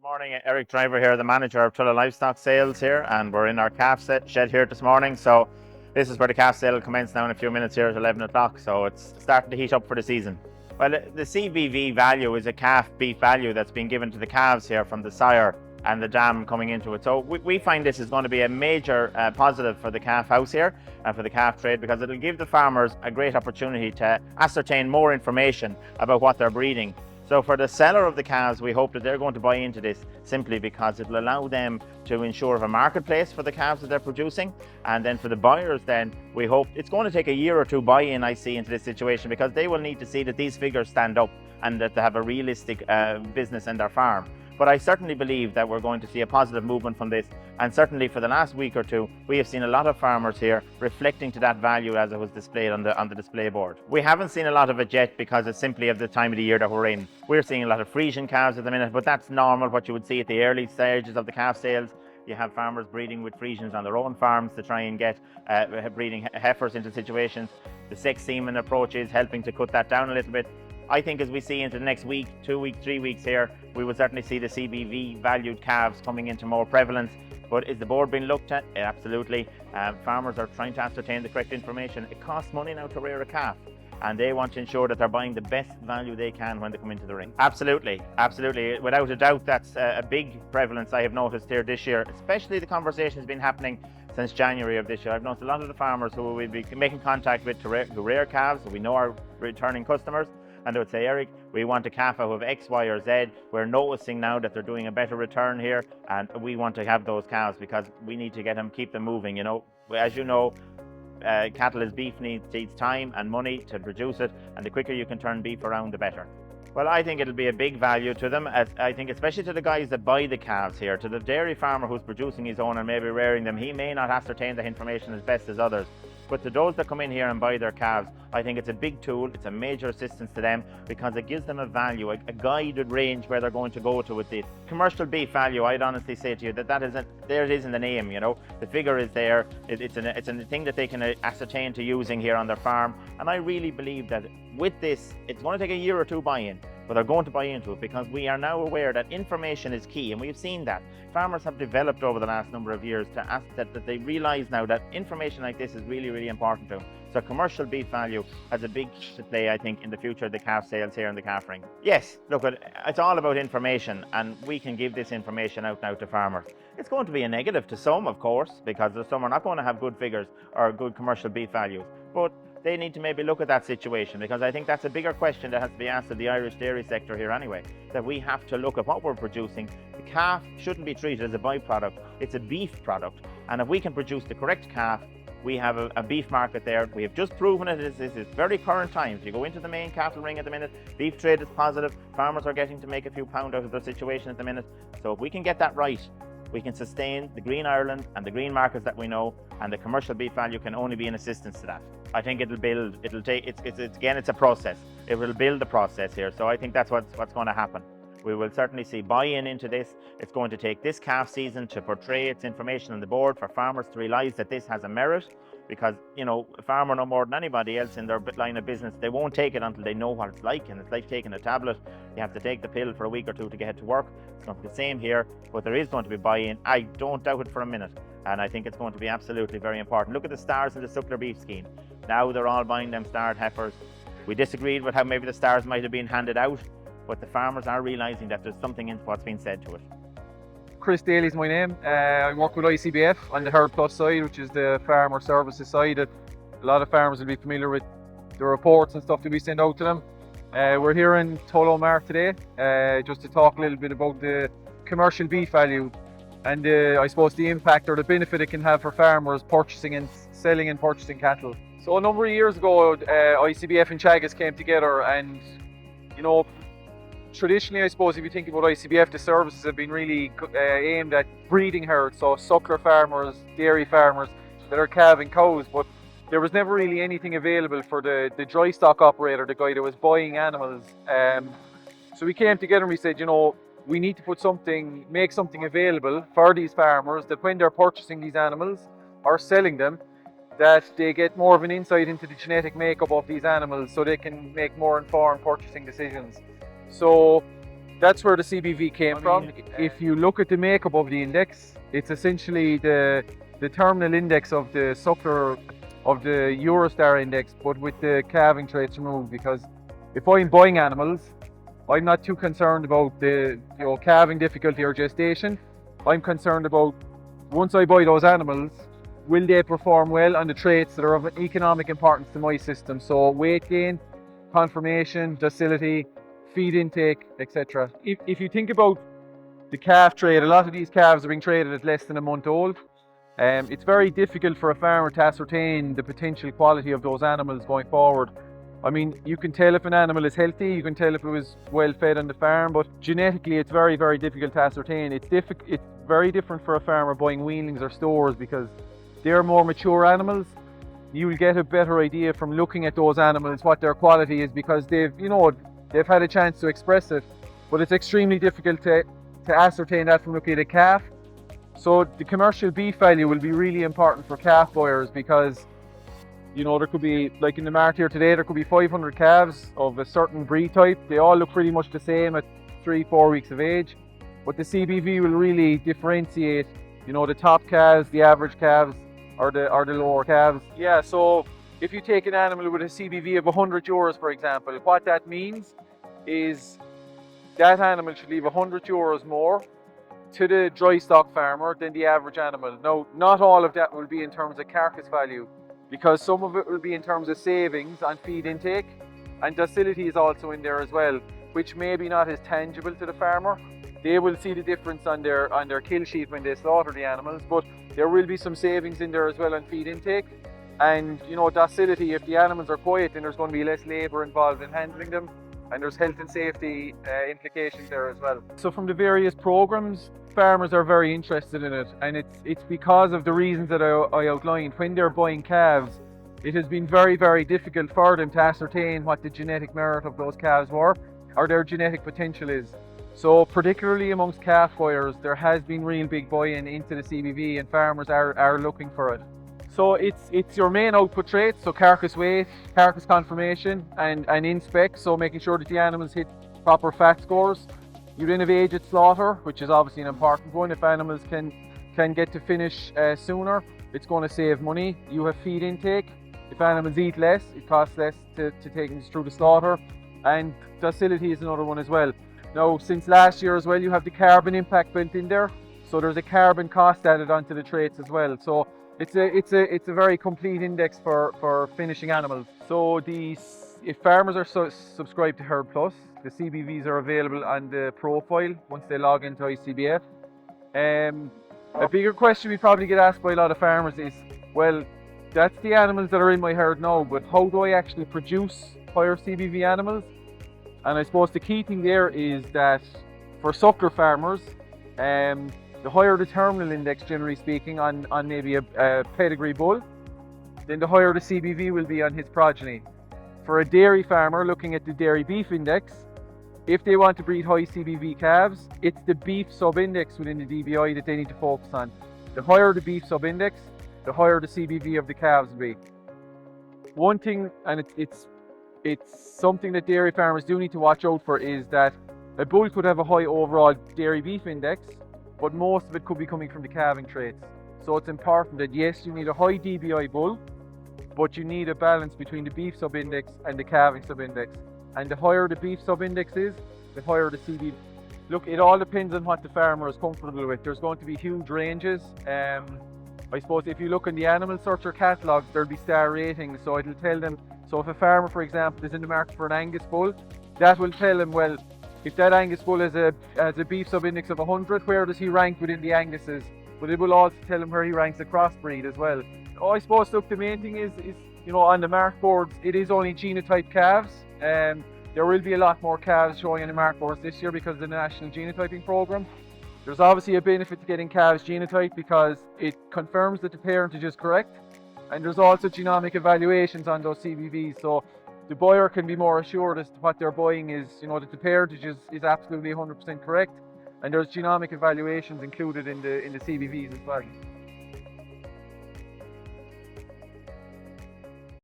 Morning, Eric Driver here, the manager of Tulla Livestock Sales here, and we're in our calf shed here this morning. So this is where the calf sale will commence now in a few minutes here at 11 o'clock. So it's starting to heat up for the season. Well, the CBV value is a calf beef value that's been given to the calves here from the sire and the dam coming into it. So we find this is going to be a major positive for the calf house here and for the calf trade, because it'll give the farmers a great opportunity to ascertain more information about what they're breeding. So for the seller of the calves, we hope that they're going to buy into this simply because it'll allow them to ensure a marketplace for the calves that they're producing. And then for the buyers, then we hope it's going to take a year or two buy-in, I see, into this situation, because they will need to see that these figures stand up and that they have a realistic business in their farm. But I certainly believe that we're going to see a positive movement from this. And certainly for the last week or two, we have seen a lot of farmers here reflecting to that value as it was displayed on the display board. We haven't seen a lot of it yet because it's simply of the time of the year that we're in. We're seeing a lot of Frisian calves at the minute, but that's normal, what you would see at the early stages of the calf sales. You have farmers breeding with Frisians on their own farms to try and get breeding heifers into situations. The sex semen approach is helping to cut that down a little bit. I think as we see into the next week, 2 weeks, 3 weeks here, we will certainly see the CBV valued calves coming into more prevalence. But is the board being looked at? Absolutely. Farmers are trying to ascertain the correct information. It costs money now to rear a calf, and they want to ensure that they're buying the best value they can when they come into the ring. Absolutely, absolutely. Without a doubt, that's a big prevalence I have noticed here this year, especially the conversation has been happening since January of this year. I've noticed a lot of the farmers who we'll be making contact with to rear calves, so we know our returning customers, and they would say, Eric, we want a calf out of X, Y, or Z. We're noticing now that they're doing a better return here, and we want to have those calves because we need to keep them moving. You know, as you know, cattle is beef, needs time and money to produce it, and the quicker you can turn beef around, the better. Well, I think it'll be a big value to them. I think especially to the guys that buy the calves here, to the dairy farmer who's producing his own and maybe rearing them, he may not ascertain the information as best as others. But to those that come in here and buy their calves, I think it's a big tool, it's a major assistance to them because it gives them a value, a guided range where they're going to go to with this. Commercial beef value, I'd honestly say to you there it is in the name, you know. The figure is there, it's a thing that they can ascertain to using here on their farm. And I really believe that with this, it's going to take a year or two buy-in, but they're going to buy into it because we are now aware that information is key, and we've seen that. Farmers have developed over the last number of years to ask that they realise now that information like this is really, really important to them. So commercial beef value has a big to play, I think, in the future of the calf sales here in the calf ring. Yes, look, it's all about information, and we can give this information out now to farmers. It's going to be a negative to some, of course, because some are not going to have good figures or good commercial beef values, but they need to maybe look at that situation, because I think that's a bigger question that has to be asked of the Irish dairy sector here anyway, that we have to look at what we're producing. The calf shouldn't be treated as a byproduct, it's a beef product, and if we can produce the correct calf, we have a beef market there. We have just proven it. This is very current times. You go into the main cattle ring at the minute, beef trade is positive, farmers are getting to make a few pounds out of their situation at the minute. So if we can get that right, we can sustain the green Ireland and the green markets that we know, and the commercial beef value can only be an assistance to that. I think it's a process. It will build the process here. So I think that's what's going to happen. We will certainly see buy-in into this. It's going to take this calf season to portray its information on the board for farmers to realise that this has a merit, because, you know, a farmer no more than anybody else in their line of business, they won't take it until they know what it's like, and it's like taking a tablet. You have to take the pill for a week or two to get to work. It's going to be the same here, but there is going to be buy-in. I don't doubt it for a minute, and I think it's going to be absolutely very important. Look at the stars in the suckler beef scheme. Now they're all buying them starred heifers. We disagreed with how maybe the stars might have been handed out, but the farmers are realising that there's something in what's been said to it. Chris Daly's my name. I work with ICBF on the Herd Plus side, which is the farmer services side. That a lot of farmers will be familiar with the reports and stuff that we send out to them. We're here in Tulla Mart today just to talk a little bit about the commercial beef value and I suppose the impact or the benefit it can have for farmers purchasing and selling and purchasing cattle. So a number of years ago, ICBF and Teagasc came together, and you know, traditionally, I suppose if you think about ICBF, the services have been really aimed at breeding herds, so suckler farmers, dairy farmers that are calving cows, but there was never really anything available for the dry stock operator, the guy that was buying animals. So we came together and we said, you know, we need to make something available for these farmers that when they're purchasing these animals or selling them, that they get more of an insight into the genetic makeup of these animals so they can make more informed purchasing decisions. So That's where the CBV came from. If you look at the makeup of the index, it's essentially the terminal index of the suckler of the Eurostar index, but with the calving traits removed. Because if I'm buying animals, I'm not too concerned about the calving difficulty or gestation. I'm concerned about, once I buy those animals, will they perform well on the traits that are of economic importance to my system? So weight gain, conformation, docility, feed intake, etc. If you think about the calf trade, a lot of these calves are being traded at less than a month old. It's very difficult for a farmer to ascertain the potential quality of those animals going forward. I mean, you can tell if an animal is healthy, you can tell if it was well fed on the farm, but genetically it's very, very difficult to ascertain. It's very different for a farmer buying weanlings or stores, because they're more mature animals. You'll get a better idea from looking at those animals what their quality is, because they've had a chance to express it. But it's extremely difficult to ascertain that from looking at a calf. So the commercial beef value will be really important for calf buyers, because there could be, like in the mart here today, there could be 500 calves of a certain breed type. They all look pretty much the same at 3-4 weeks of age. But the CBV will really differentiate, the top calves, the average calves, or the lower calves. Yeah, so if you take an animal with a CBV of 100 euros, for example, what that means is that animal should leave 100 euros more to the dry stock farmer than the average animal. Now, not all of that will be in terms of carcass value, because some of it will be in terms of savings on feed intake, and docility is also in there as well, which may be not as tangible to the farmer. They will see the difference on their kill sheet when they slaughter the animals, but there will be some savings in there as well on feed intake. And docility, if the animals are quiet, then there's going to be less labour involved in handling them, and there's health and safety implications there as well. So from the various programs, farmers are very interested in it, and it's because of the reasons that I outlined. When they're buying calves, it has been very, very difficult for them to ascertain what the genetic merit of those calves were, or their genetic potential is. So particularly amongst calf buyers, there has been real big buy-in into the CBV, and farmers are looking for it. So it's your main output traits, so carcass weight, carcass conformation, and in-spec, so making sure that the animals hit proper fat scores. You're in of age at slaughter, which is obviously an important one. If animals can get to finish sooner, it's going to save money. You have feed intake. If animals eat less, it costs less to take them through the slaughter. And docility is another one as well. Now, since last year as well, you have the carbon impact built in there. So there's a carbon cost added onto the traits as well. So it's a very complete index for finishing animals. So if farmers are subscribed to Herd Plus, the CBVs are available on the profile once they log into ICBF. A bigger question we probably get asked by a lot of farmers is, well, that's the animals that are in my herd now, but how do I actually produce higher CBV animals? And I suppose the key thing there is that for suckler farmers, the higher the terminal index, generally speaking, on maybe a pedigree bull, then the higher the CBV will be on his progeny. For a dairy farmer looking at the dairy beef index, if they want to breed high CBV calves, it's the beef sub-index within the DBI that they need to focus on. The higher the beef sub-index, the higher the CBV of the calves will be. One thing, and it's something that dairy farmers do need to watch out for, is that a bull could have a high overall dairy beef index, but most of it could be coming from the calving traits. So it's important that, yes, you need a high DBI bull, but you need a balance between the beef sub-index and the calving sub-index. And the higher the beef sub-index is, the higher the CBV. Look, it all depends on what the farmer is comfortable with. There's going to be huge ranges. I suppose if you look in the animal searcher catalogues, there'll be star ratings, so it'll tell them. So if a farmer, for example, is in the market for an Angus bull, that will tell him, well, if that Angus bull has a beef sub-index of 100, where does he rank within the Anguses? But it will also tell him where he ranks a crossbreed as well. I suppose, look, the main thing is on the mark boards, it is only genotype calves. There will be a lot more calves showing on the mark boards this year because of the national genotyping program. There's obviously a benefit to getting calves genotyped because it confirms that the parentage is correct, and there's also genomic evaluations on those CBVs, so the buyer can be more assured as to what they're buying is, that the parentage is absolutely 100% correct, and there's genomic evaluations included in the CBVs as well.